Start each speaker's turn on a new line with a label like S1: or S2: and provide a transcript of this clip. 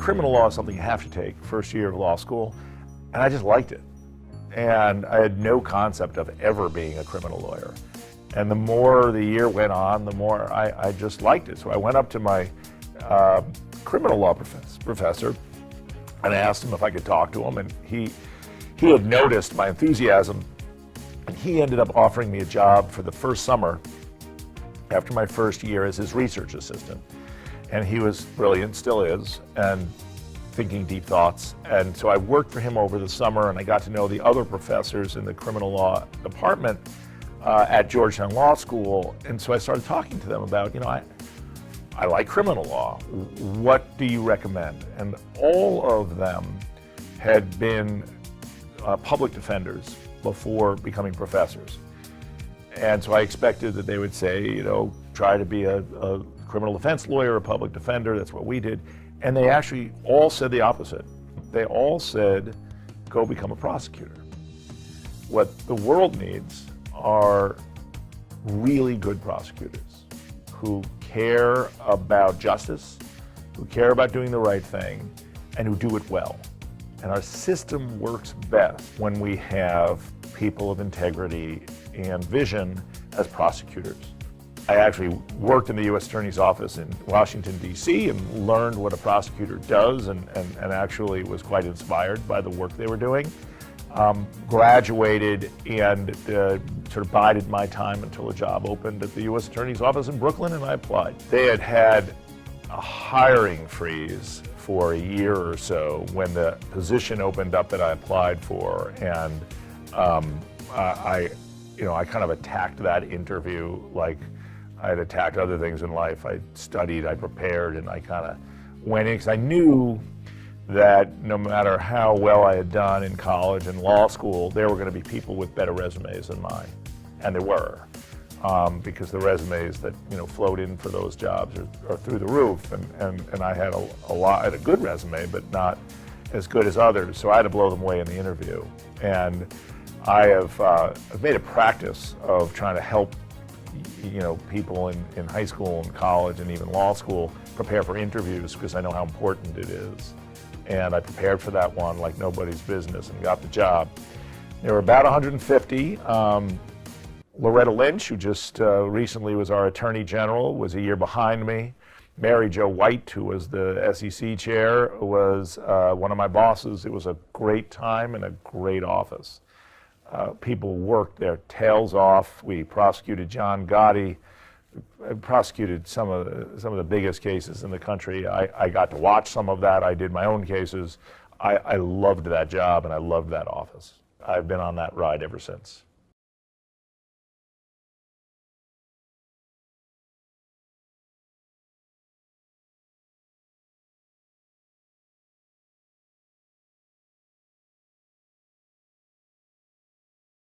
S1: criminal law is something you have to take first year of law school, and I just liked it. And I had no concept of ever being a criminal lawyer. And the more the year went on, the more I just liked it. So I went up to my criminal law professor and I asked him if I could talk to him, and he had noticed my enthusiasm, and he ended up offering me a job for the first summer after my first year as his research assistant. And he was brilliant, still is, and thinking deep thoughts. And so I worked for him over the summer, and I got to know the other professors in the criminal law department at Georgetown Law School. And so I started talking to them about, I like criminal law. What do you recommend? And all of them had been public defenders before becoming professors. And so I expected that they would say, try to be a criminal defense lawyer, a public defender. That's what we did. And they actually all said the opposite. They all said, go become a prosecutor. What the world needs are really good prosecutors who care about justice, who care about doing the right thing, and who do it well. And our system works best when we have people of integrity and vision as prosecutors. I actually worked in the US Attorney's office in Washington, D.C. and learned what a prosecutor does and actually was quite inspired by the work they were doing. Graduated and sort of bided my time until a job opened at the US Attorney's office in Brooklyn, and I applied. They had a hiring freeze for a year or so when the position opened up that I applied for, and I kind of attacked that interview like I had attacked other things in life. I studied, I prepared, and I kind of went in because I knew that no matter how well I had done in college and law school, there were going to be people with better resumes than mine, and there were, because the resumes that flowed in for those jobs are through the roof, and I had I had a good resume, but not as good as others, so I had to blow them away in the interview. And I've made a practice of trying to help people in high school and college and even law school prepare for interviews, because I know how important it is. And I prepared for that one like nobody's business and got the job. There were about 150. Loretta Lynch, who just recently was our Attorney General, was a year behind me. Mary Jo White, who was the SEC chair, was one of my bosses. It was a great time and a great office. People worked their tails off. We prosecuted John Gotti. I prosecuted some of the biggest cases in the country. I got to watch some of that. I did my own cases. I loved that job and I loved that office. I've been on that ride ever since.